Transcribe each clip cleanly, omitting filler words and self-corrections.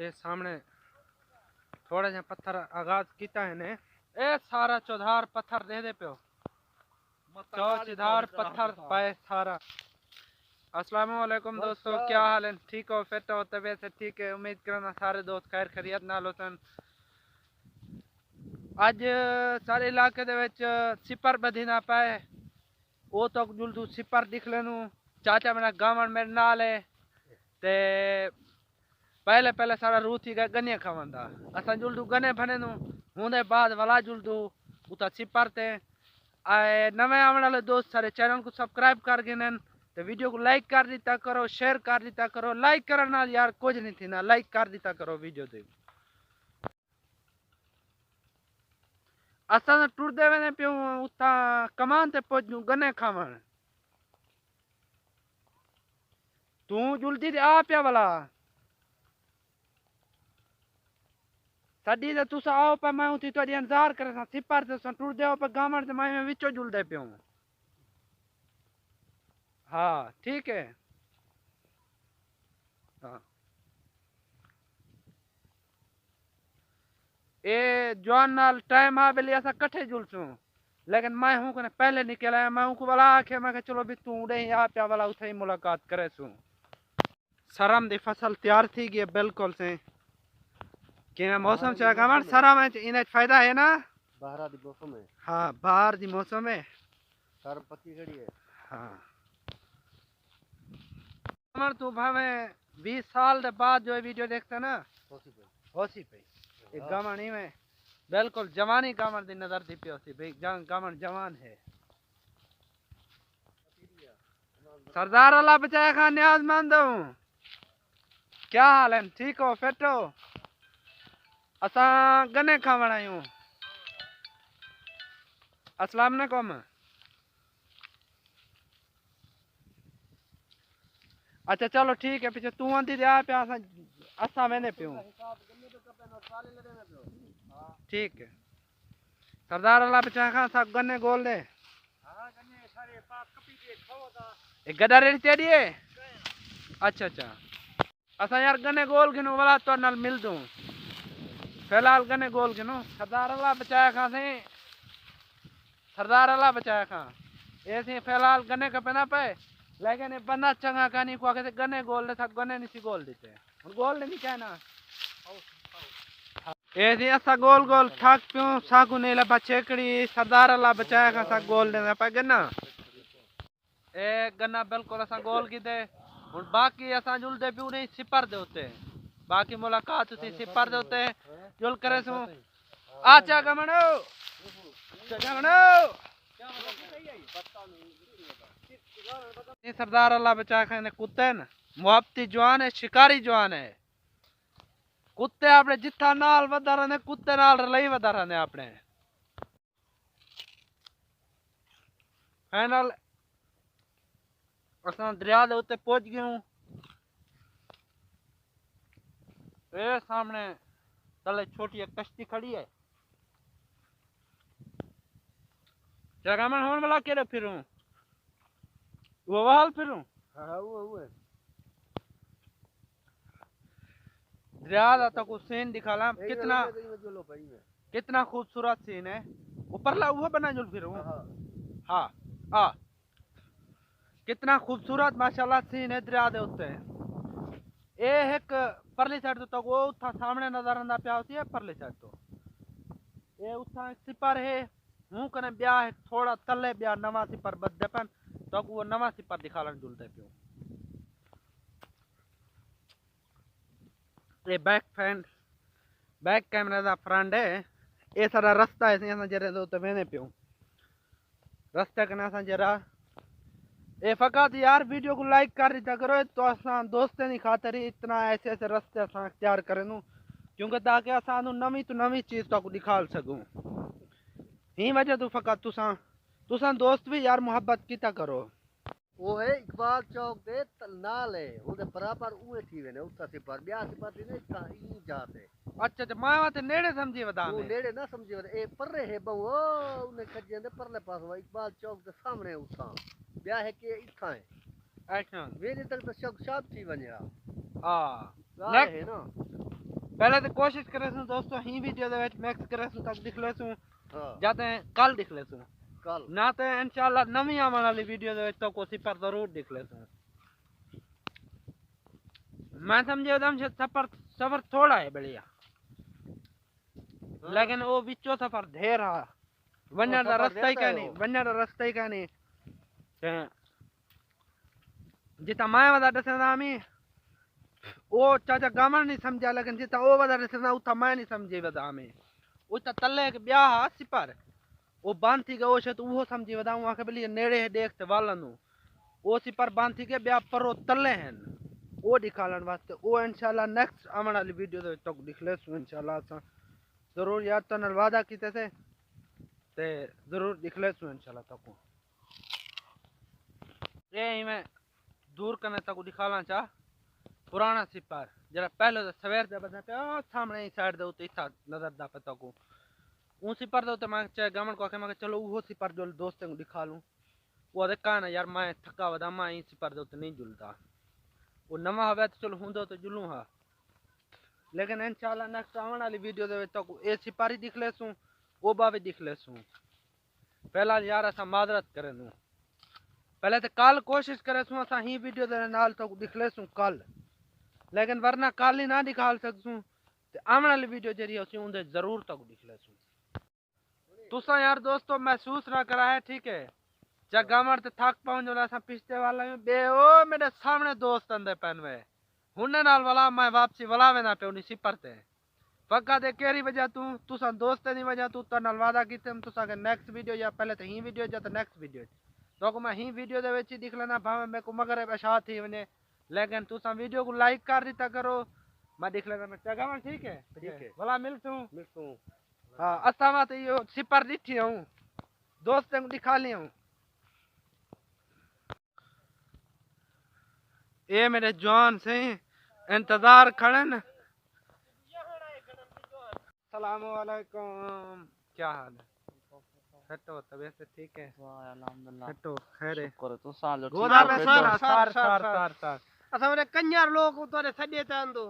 ये सामने थोड़ा जा पत्थर आगाज किया है ने ए सारा चौधार पत्थर दे दे प्यो चौधार पत्थर पाए सारा। अस्सलाम वालेकुम दोस्तों, क्या हाल है? ठीक हो? फिट हो? तबीयत से ठीक है? उम्मीद करना सारे दोस्त खैर खैरियत नाल होसन। अज सारे इलाके दे विच सिपर बधी ना पाए वो तो जुलदू सिपर दिख लेनू। चाचा मेरा गावण मेरे नाल है ते पहले पहले सारा रूथ ही गए गन्ने खावंदा असा जुलदू गन्ने भने नु होंदे बाद वाला जुलदू उता सिपर ते आए नवे आने वाले दोस्त सारे चैनल को सब्सक्राइब कर गए तो वीडियो को लाइक कर दिता करो, शेयर कर दिता करो। लाइक करने नाल यार कुछ नहीं थी ना, लाइक कर दिता करो वीडियो दे। असा टुरदे वेने पियो उता कमान ते पहुंचू गन्ने खावन तू जुलदी आ पिया वाला सदी ते तुसा आओ पे मैं उठी तो इंतजार करे सा सिपर ते टुरदे आओ पे गावण ते मैं विचो जुलदे पियो। हाँ ठीक है। हाँ ए जवान नाल टाइम आ बेली असा कट्ठे जुलसू लेकिन मैं हूं कने पहले निकल आया। मैं हूं वाला आखे मैं चलो भी तू उड़े आ पिया वाला उथे ही मुलाकात करे सू। सरम दी फसल तैयार थी गई बिल्कुल से कि मौसम से गमन सरम है इन फायदा है ना बाहर दी मौसम है। हाँ बाहर दी मौसम है सरम पक्की खड़ी है। हाँ गमन तू भावे 20 साल के बाद जो वीडियो देखते ना होसी पे एक गमन ही में बिल्कुल जवानी गमन दी नजर दी पे होसी भाई गमन जवान है। सरदार अल्लाह बचाया खान न्याजमंद हूँ। क्या हाल है? ठीक हो? फिट हो? असा गन्ने खावण आयूं। अस्सलाम वालेकुम। अच्छा चलो ठीक है पीछे तू आंदी आ पे असा वेने पियो ठीक है। सरदार अल्लाह बचाया खान सब गन्ने गोल दे एक गड्ढा रेडी तेरी है। अच्छा अच्छा असा यार गन्ने गोल गिनो वाला तो नाल मिल दूं फिलहाल गन्ने गोल गिनो। सरदार अल्लाह बचाया खां से सरदार अल्लाह बचाया खां ऐसे फिलहाल गन्ने का पना पे लेकिन बंदा चंगा कहानी को आके गन्ने गोल दे सब गन्ने नहीं गोल देते गोल नहीं कहना ऐसे ऐसा गोल गोल थक पियो सागु नहीं लबा चेकड़ी सरदार अल्लाह बचाया खां सा गोल देना पे गन्ना ए गन्ना बिल्कुल असा गोल की दे हुन बाकी असा जुलदे पियो नहीं सिपर दे होते बाकी मुलाकात थी सिपर दे होते जुल करे सु आचा गमनो गमनो ये सरदार अल्लाह बचा खाने कुत्ते न मुहब्बती जवान है शिकारी जवान है कुत्ते अपने जिथा नाल वधा रहने कुत्ते नाल रलई वधा रहने अपने फाइनल असा दरिया दे उत्ते पहुंच गए हूं। ए सामने तले छोटी एक कश्ती खड़ी है जगह में होने वाला केड़े फिरूं वो वाल फिरूं। हाँ वो है दरिया दा तो कुछ सीन दिखाला कितना कितना खूबसूरत सीन है ऊपर ला वो बना जुल फिरूं। हाँ हाँ कितना खूबसूरत माशाल्लाह सीन है दरिया दे उत्ते ए एक परली साइड तो वो उठा सामने नजर आंदा पिया होती है परली साइड तो ए उठा एक सिपर है हूं कने ब्याह है थोड़ा तले ब्याह नवा सिपर बदे पन तो वो नवा सिपर दिखालन जुलते पियो। ये बैक कैमरा दा फ्रंट है ये सारा रास्ता है असा जरे तो वेने पियो रास्ते कने असा जरा ए फकत यार वीडियो को लाइक कर दिया करो तो असा दोस्तें की खातर इतना ऐसे ऐसे रास्ते असा तैयार करें क्योंकि ताकि असा नवी तो नवी चीज तो दिखा सकूं ही वजह तो फकत तुसा दोस्त भी यार मोहब्बत किता करो। वो है इकबाल चौक दे नाल है उधर बराबर उए थी वेने उता से पर ब्याह से पर ने का ई जाते। अच्छा अच्छा मैं वहां नेड़े समझी बता वो नेड़े ना समझी ए पररे है बहु उन्हें खजे दे परले पास वो इकबाल चौक के सामने उठा ब्याह है के इथा है अच्छा वेरे तक तो शक शाब थी वने हां है ना पहले तो कोशिश करे सु दोस्तों ही वीडियो दे विच मिक्स करे सु तक दिख ले सु हाँ जाते कल दिख ले सु कल ना तो इंशाल्लाह नवी आने वाली वीडियो दे विच तो कोसी पर जरूर दिख ले सु मैं समझे उदम से सफर सफर थोड़ा है बढ़िया लेकिन वो विचो सफर ढेर है वन्या दा सफर रास्ता ही ढेर का है नहीं वो। वन्या दा रास्ता ही का नहीं जिता मैं वदा दसना मी ओ चाचा गामन नहीं समझा लेकिन जिता ओ वदा दसना उता मैं नहीं समझे वदा में उता तले एक ब्याह सिपर वो बांधी गयो छे तो वो समझी वदा वहां के बली नेड़े देखते वालन ओ सिपर बांधी के ब्याह परो तले हैं वो दिखालन वास्ते वो इंशाल्लाह नेक्स्ट आने वाली वीडियो दे तक दिख लेसु इंशाल्लाह असा जरूर याद तो नल वादा कीते थे ते जरूर दिख लेसु इंशाल्लाह तक ये ही मैं दूर करने तक दिखाना चाह पुराना सिपर जरा पहले तो सवेर दे बदा पे सामने ही साइड दे उते इथा नजर दा पता को ऊ सिपर दे उते मैं चाहे गमन को के मैं चलो वो सिपर जो दोस्तों को दिखा लूं वो दे कहना यार मैं थका वदा मैं ही सिपर दे उते नहीं जुलदा वो नवा हवे तो चलो हुंदो तो जुलूं हा लेकिन इंशाल्लाह नेक्स्ट आने वाली वीडियो दे तक ए सिपारी दिख लेसू वो बावे दिख लेसू पहला यार असा माजरत करे नु पहले तो कल कोशिश करे सु असा ही वीडियो दे नाल तो दिख लेसू कल लेकिन वरना कल ही ना दिखा सकूं ते आने वाली वीडियो जरी होसी उंदे जरूर तक दिख लेसू तुसा यार दोस्तों महसूस ना करा है ठीक है जब गामर ते थक पाऊं जो असा पिछते वाला बे ओ मेरे सामने दोस्त अंदर पहनवे हुन्ने नाल वाला मैं वापसी वलावे ना पे उनी सिपर ते पक्का दे केरी वजह तू तुसा दोस्त दी वजह तू तो नाल वादा कीते हम तुसा के नेक्स्ट वीडियो या पहले तो ही वीडियो या तो नेक्स्ट वीडियो तो को मैं ही वीडियो दे विच दिख लेना भावे मैं को मगर बशा थी वने लेकिन तुसा वीडियो को लाइक कर दिता करो मैं दिख लेना मैं जगह ठीक है भला मिलतू हां असा बात यो सिपर दिठी हूं दोस्तों को दिखा ली हूं ये मेरे जवान से इंतजार खड़े न सलाम वालेकुम क्या हाल है हटो तबीयत से ठीक है अल्हम्दुलिल्लाह हटो खैर है शुक्र तो सालो गोदा में सार असा मेरे कंजर लोग तोरे सडे ते आंदो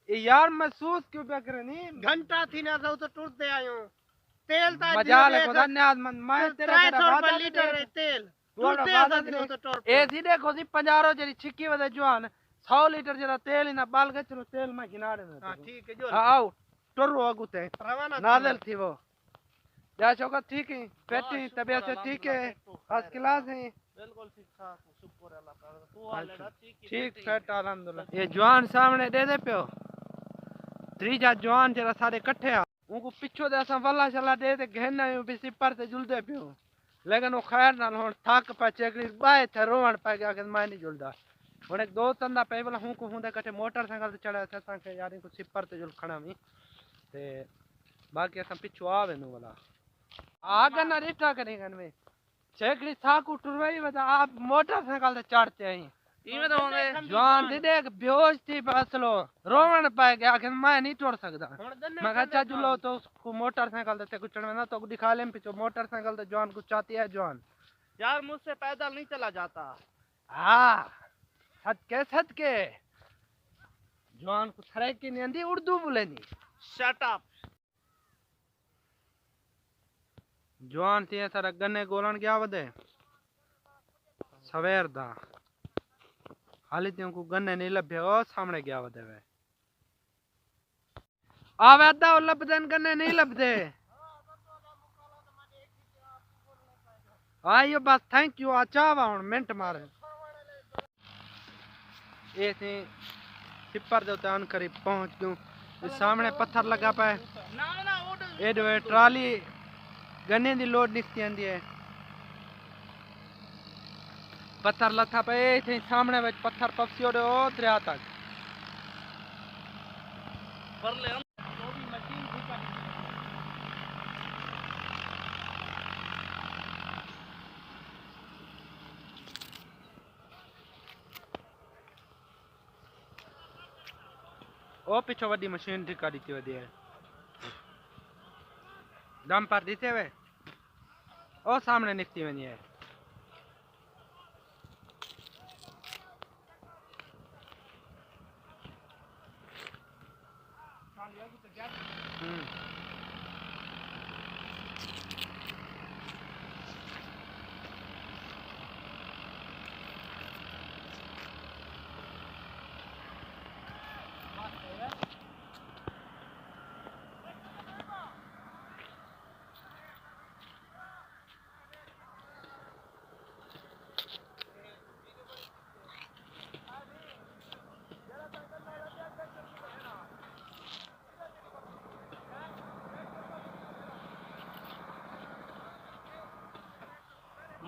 ये यार महसूस क्यों पे करनी घंटा थी ना तो टुरते आयो तेल ता मजाल है खुदा ने आज मैं तेरे 300 रुपए लीटर है तेल टुरते आसा दिनो तो टुर ए सी देखो सी 50 जरी छिक्की वदे जवान 100 लीटर जरा तेल ही ना बाल के चलो तेल में किनारे में हां ठीक है जो आओ टोरो अगुते रवाना नाजल थी वो या चौका ठीक है पेटी तबीयत से ठीक है फर्स्ट क्लास है बिल्कुल ठीक ठाक शुक्र अल्लाह का तू हाल है ठीक सेट अल्हम्दुलिल्लाह ये जवान सामने दे पियो त्रीजा जवान जरा सारे इकट्ठे आ उनको पिछो दे असा वल्ला चला दे ते घेना भी सिपर ते जुलदे पियो लेकिन वो खैर नाल हुन थक पा चेकड़ी बाए थे रोवण पा गया कि मैं नहीं जुलदा हुन एक दोस्त अंदा पे वाला हूं को हुंदे कटे मोटरसाइकिल ते चढ़ा था के यार इनको सिपर ते जुल खड़ा मी ते बाकी असा पिछो आवे नु वाला आगे ना रिटा करेंगे में चेकड़ी थाकू टुरवाई वदा आप मोटरसाइकिल ते चढ़ते आई इमे तो होंगे जवान दे देख बेहोश थी बसलो रोवण पाए गया कि मैं नहीं टोड़ सकता मैं कहा चाचू लो तो उसको मोटरसाइकिल ते कुछ ना तो दिखा ले पीछे मोटरसाइकिल ते जवान कुछ चाहती है जवान यार मुझसे पैदल नहीं चला जाता हाँ सद के जवान को थरे की नहीं आंदी उर्दू बोले नहीं शट अप जवान थी सारा गन्ने गोलन गया वदे सवेर दा हाली ते को गन्ने नहीं लभे ओ सामने गया वदे वे आवे अद्दा लभदन गन्ने नहीं लभदे आइयो बस थैंक यू आचावा हुन मिनट मारे ए थे सिपर दे उतान करीब पहुंच गयो सामने पत्थर लगा पाए ए दो ट्राली गन्ने दी लोड निकती आंदी है पत्थर लथा पे थे सामने विच पत्थर पपसियो दे ओ दरिया तक कर ले हम तो भी मशीन ठीक है ओ पिछो वडी मशीन ठीक कर दी वदी है दम पर दीते वे ओ सामने निकती वनी है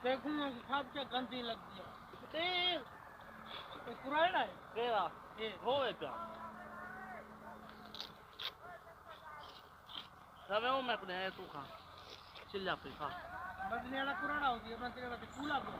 देखूंगा कि खाद क्या गंदी लगती है ते ये पुराना है केरा ये होवे प्या तबे वो मैं अपने तू का चिल्ला पे खा बदले वाला पुराना हो गया मैं तेरे वाला चूल्हा को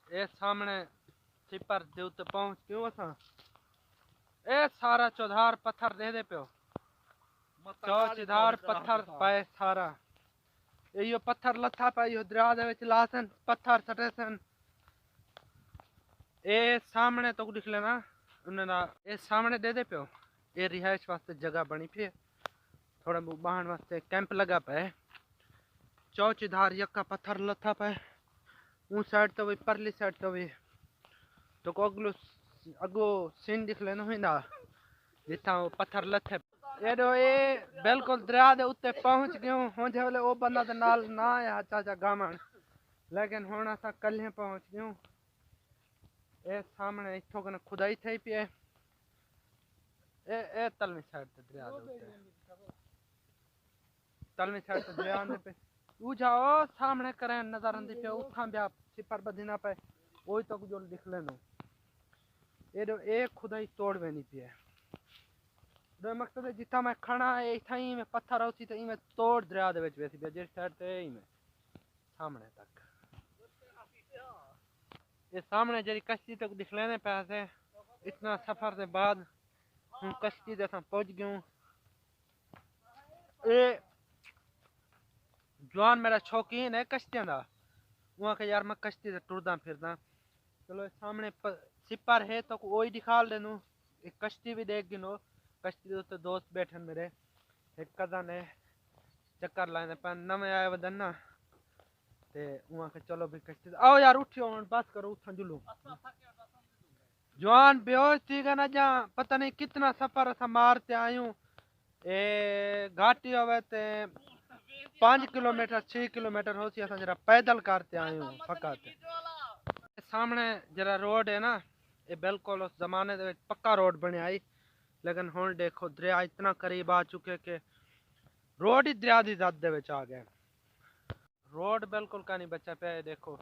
ए सामने सिपर दे उत्ते पहुंच क्यों असा ए सारा चौधार पत्थर दे पियो चौधार पत्थर पाए सारा यो पत्थर लथा पे यो दरिया दे विच लासन पत्थर सटे सन ए सामने तो दिख लेना उन्हें ए सामने दे पियो ए रिहाइश वास्ते जगह बनी पी थोड़ा बहन वास्ते कैंप लगा पे चौधार यक्का पत्थर लथा पे उन साइड तो भी परली साइड तो भी तो अगलो अगो सीन दिख लेना हुई ना जिथा वो पत्थर लथे ये बिल्कुल दरिया दे उत्ते पहुंच गए हूं जे वाले ओ बंदा दे नाल ना आया चाचा गामन लेकिन हुन असा कल्हे पहुंच गए ए सामने इथों कने खुदाई थई पे ए तलवी साइड ते दरिया दे उत्ते तलवी साइड ते दरिया दे पे ऊ जाओ सामने करें नजर आंदी पे उठा ब्या सिपर बदिना पे ओई तक जो दिख लेनो ए खुदाई तोड़ वेनी पे दो मकसद जिथा मैं खड़ा है इथाई में पत्थर होती तो इमे तोड़ दरिया दे विच वैसी जे साइड ते इमे सामने तक ये सामने जरी कश्ती तक दिख लेने पैसे इतना सफर से बाद हम कश्ती दे पहुंच गए ए जवान मेरा शौकीन है कश्तियां दा वहां के यार मैं कश्ती से टुरदा फिरदा चलो सामने सिपर है तो वही दिखा देनु एक कश्ती भी देख गिनो कश्ती दे उत्ते दोस्त बैठे मेरे एक कजन है चक्कर लाने पर नवे आए वदन ना ते वहां के चलो भी कश्ती आओ यार उठियो बस करो उठा जुलू जवान बेहोश थी गए ना जा पता नहीं कितना सफर असा मारते आयूं ए घाटी होवे ते 5 किलोमीटर 6 किलोमीटर हो सी असा जरा पैदल करते आयूं फकत सामने जरा रोड है ना ये बिल्कुल उस जमाने दे पक्का रोड बने आई लेकिन हुन देखो दरिया इतना करीब आ चुके कि रोड ही दरिया दी जद दे विच आ गए रोड बिल्कुल का नहीं बचा पे देखो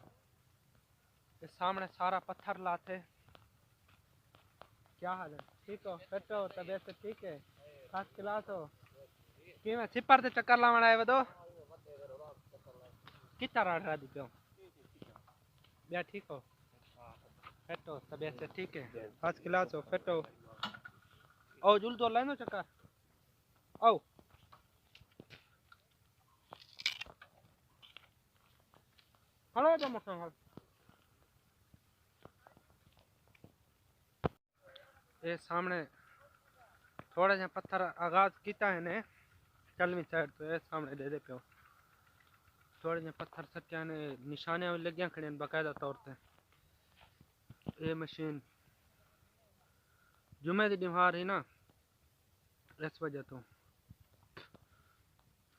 ये सामने सारा पत्थर लाते क्या हाल है ठीक हो फिट हो तबीयत ठीक है फर्स्ट क्लास हो कि मैं सिपर से चक्कर लावन आए वो कितना राड़ दी क्यों भैया ठीक हो फिट हो तबीयत से ठीक है फर्स्ट क्लास हो फिट हो आओ जुल तो लाइनो चक्कर आओ हेलो तो मत ये सामने थोड़ा जा पत्थर आगाज किया है ने चलवी साइड तो ये सामने दे पियो थोड़े जा पत्थर सटिया ने निशाने लगिया खड़े बाकायदा तौर पे ये मशीन जुमे की बीमार है ना इस वजह तो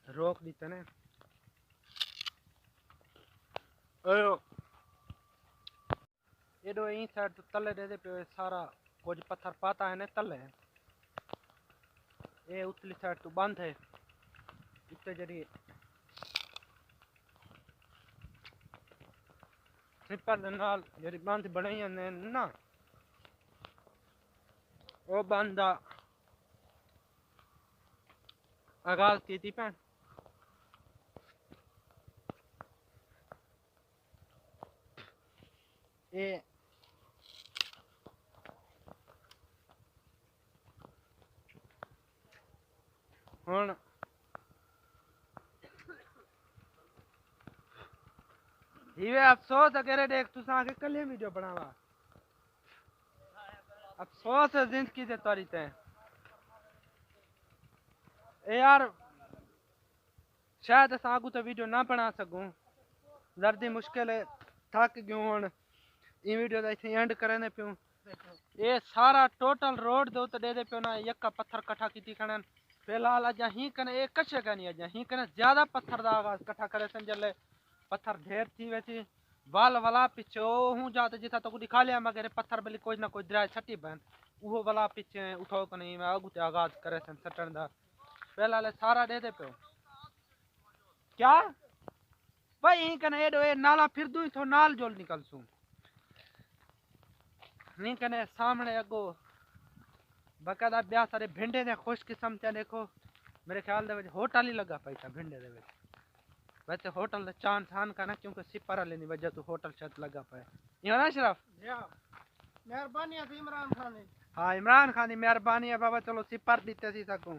रोक दीते ने एडो ई साइड तो तले दे पे सारा कुछ पत्थर पाता है ने तले ये उतली साइड तो बंद है इतने जरी ट्रिपर दे नाल जरी बंद बनाई ने ना वो बंदा आगाज की थी पैन ये हुन ये अफसोस अगर देख तू आके कल वीडियो बनावा अफसोस है जिंदगी से तोरी ते यार शायद अस आगू तो वीडियो ना बना सकूं जर्दी मुश्किल है थक गयो हुन ई वीडियो दा इथे एंड करने पियो ये सारा टोटल रोड दो तो दे पियो ना यक्का पत्थर कट्ठा कीती खणन फिलहाल अजा ही कने एक कशे कनी अजा ही कने ज्यादा पत्थर दा आगाज कट्ठा करे सन जले पत्थर ढेर थी वैसी वाल वाला पीछे हूँ जाते जिथा तो दिखा लिया मगर पत्थर बली कोई ना कोई दराज छटी बन वो वाला पीछे उठो को नहीं मैं आगू ते आगाज करे सन सटन दा फिलहाल सारा दे पियो क्या भाई ही कने एडो ए नाला फिर दूं तो नाल जोल निकल सू नहीं कने सामने अगो बकायदा ब्याह सारे भिंडे ने खुश किस्म ते देखो मेरे ख्याल दे होटल ही लगा पाई था भिंडे दे वैसे होटल चांद थान का ना क्योंकि सिपर वाले नहीं वजह तो होटल शायद लगा पाए ये ना शरफ मेहरबानी है इमरान खान है हाँ इमरान खान की मेहरबानी है बाबा चलो सिपर दीते सी सकूं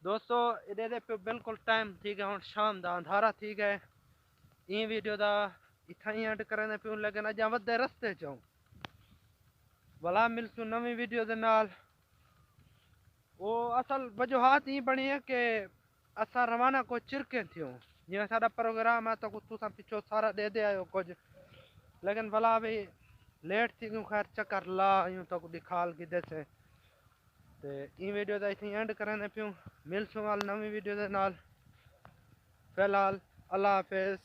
दोस्तों इधर पे बिल्कुल टाइम ठीक है हुन शाम दा अंधारा ठीक है ई वीडियो दा इथा ही एंड करने पे लेकिन अजा वधे रस्ते चो भला मिलसू नवी वीडियो दे नाल वो असल वजूहात ही बनी है कि असा रवाना को चिरके थियो जिवें साडा प्रोग्राम है तो कुछ तुसा पिछो सारा दे आयो कुछ लेकिन भला भी लेट थी क्यों खैर चक्कर ला यूं तो दिखाल की देसे ते ई वीडियो दा इथे एंड करने पियो मिलसू वाल नवी वीडियो दे नाल फिलहाल अल्लाह हाफिज।